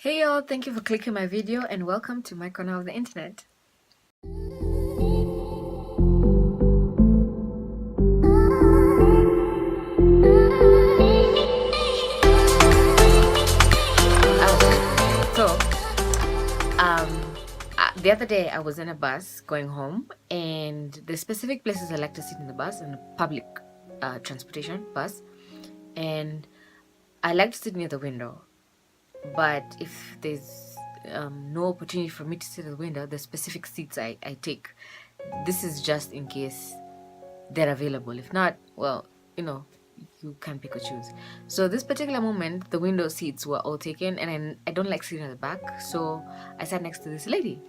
Hey y'all, thank you for clicking my video and welcome to my corner of the internet. The other day I was in a bus going home, and the specific places I like to sit in the bus, in the public transportation bus, and I like to sit near the window. But if there's no opportunity for me to sit at the window, the specific seats I take. This is just in case they're available. If not, well, you can pick or choose. So this particular moment, the window seats were all taken, and I don't like sitting at the back, so I sat next to this lady.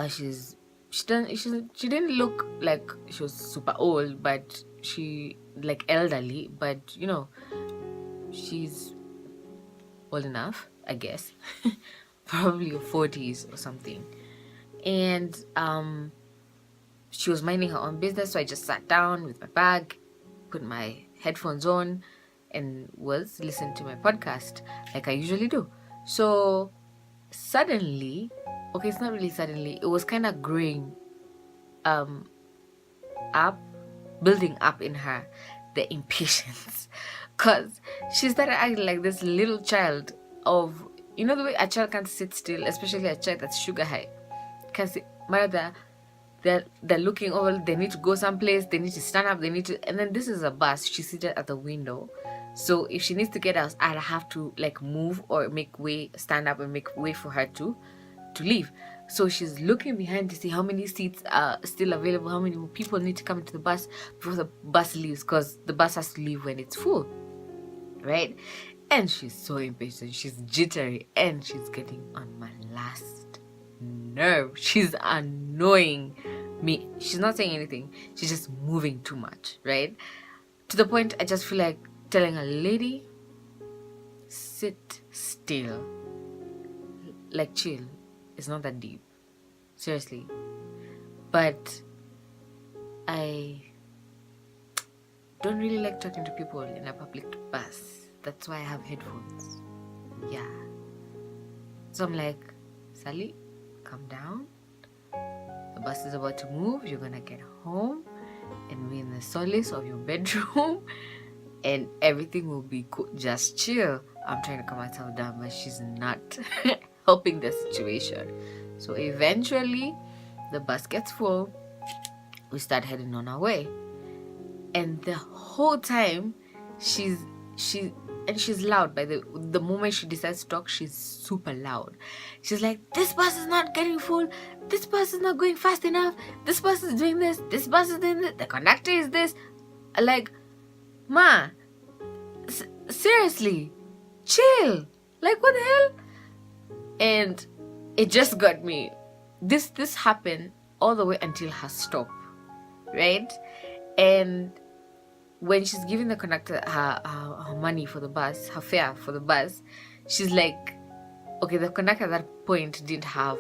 She didn't look like she was super old, but she like elderly, but she's old enough, I guess. Probably 40s or something. And she was minding her own business, so I just sat down with my bag, put my headphones on, and was listening to my podcast like I usually do. So suddenly, okay, it's not really suddenly, it was kind of growing building up in her, the impatience, because she started acting like this little child of, the way a child can't sit still, especially a child that's sugar high, because they're looking over, they need to go someplace, they need to stand up, and then this is a bus, she's seated at the window, so if she needs to get out, I'd have to like move or stand up and make way for her to leave. So she's looking behind to see how many seats are still available, how many people need to come into the bus before the bus leaves, because the bus has to leave when it's full, right? And she's so impatient, she's jittery, and she's getting on my last nerve. She's annoying me. She's not saying anything, she's just moving too much, right? To the point I just feel like telling a lady, sit still, like chill. It's not that deep, seriously. But I don't really like talking to people in a public bus. That's why I have headphones. Yeah. So I'm like, Sally, calm down. The bus is about to move. You're gonna get home and be in the solace of your bedroom and everything will be cool. Just chill. I'm trying to calm myself down, but she's not helping the situation. So eventually the bus gets full, we start heading on our way, and the whole time she's loud. By the moment she decides to talk, she's super loud. She's like, this bus is not getting full, this bus is not going fast enough, this bus is doing this bus is doing this, the conductor is this. Like, ma, seriously, chill. Like, what the hell? And it just got me. This happened all the way until her stop, right? And when she's giving the conductor her money for the bus, her fare for the bus, she's like, okay, the conductor at that point didn't have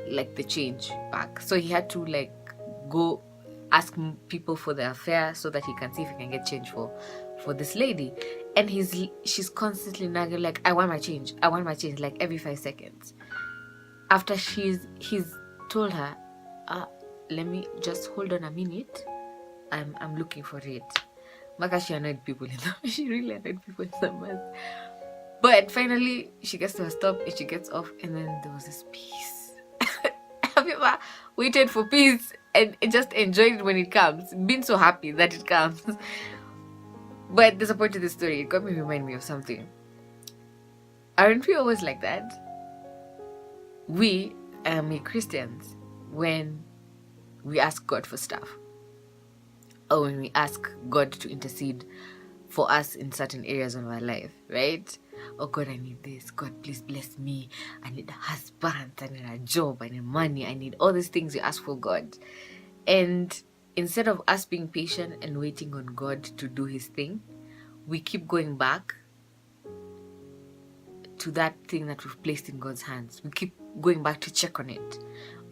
like the change back, so he had to like go ask people for their fare so that he can see if he can get change for this lady. And she's constantly nagging like, I want my change, like every 5 seconds. After he's told her, let me just hold on a minute, I'm looking for it. Maka, she annoyed people in the she really annoyed people in the bus. But finally she gets to her stop and she gets off, and then there was this peace. Have you ever waited for peace and just enjoyed it when it comes, been so happy that it comes? But there's a point to this story, it got me remind me of something. Aren't we always like that? We Christians, when we ask God for stuff, or when we ask God to intercede for us in certain areas of our life, right? Oh God, I need this. God, please bless me. I need a husband, I need a job, I need money, I need all these things you ask for God. And instead of us being patient and waiting on God to do his thing, we keep going back to that thing that we've placed in God's hands. We keep going back to check on it.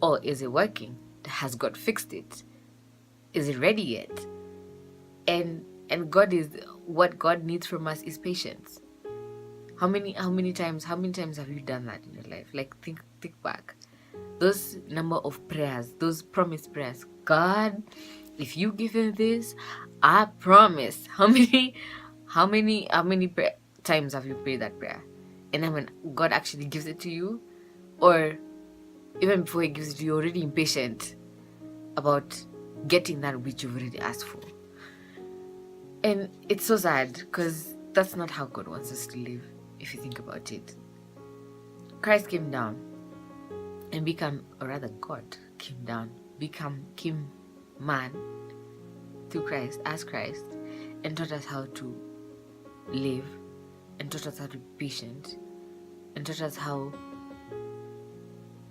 Or is it working? Has God fixed it? Is it ready yet? And what God needs from us is patience. How many times have you done that in your life? Like, think back. Those number of prayers, those promise prayers. God, if you give him this, I promise. How many times have you prayed that prayer? And then when God actually gives it to you, or even before he gives it to you, you're already impatient about getting that which you've already asked for. And it's so sad, because that's not how God wants us to live, if you think about it. Christ came down and God came down, came man through Christ, as Christ, and taught us how to live, and taught us how to be patient, and taught us how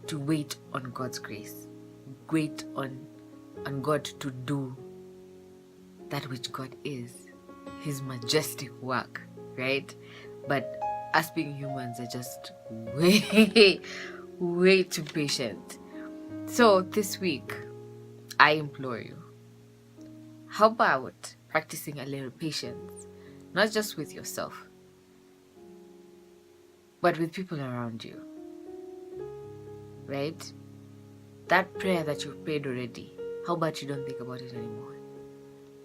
to wait on God's grace, wait on God to do that which God is, his majestic work, right? But us being humans are just way too patient. So this week, I implore you, how about practicing a little patience, not just with yourself, but with people around you, right? That prayer that you've prayed already, how about you don't think about it anymore?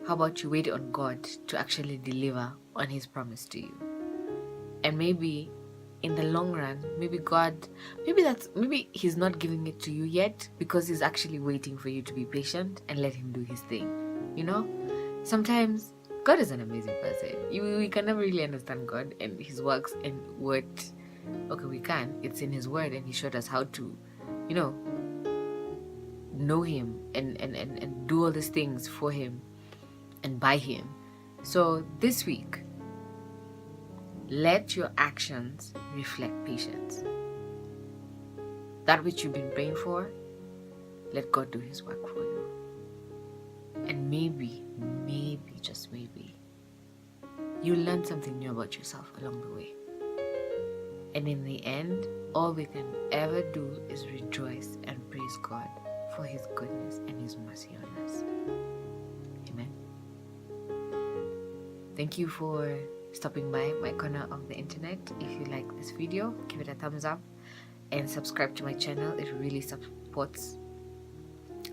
How about you wait on God to actually deliver on his promise to you? And maybe in the long run, maybe he's not giving it to you yet, because he's actually waiting for you to be patient and let him do his thing. You know, sometimes God is an amazing person. We can never really understand God and his works and what. Okay, we can. It's in his word, and he showed us how to, know him and do all these things for him and by him. So this week, let your actions reflect patience. That which you've been praying for, let God do his work for you. And maybe, just maybe, you'll learn something new about yourself along the way. And in the end, all we can ever do is rejoice and praise God for his goodness and his mercy on us. Amen. Thank you for stopping by my corner of the internet. If you like this video, give it a thumbs up and subscribe to my channel. It really supports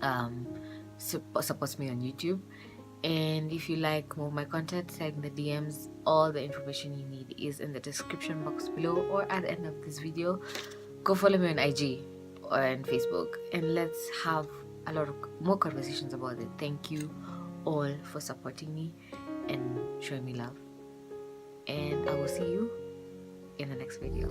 me on YouTube. And if you like more of my content, slide in the DMs. All the information you need is in the description box below or at the end of this video. Go follow me on IG or on Facebook, and let's have a lot of more conversations about it. Thank you all for supporting me and showing me love. And I will see you in the next video.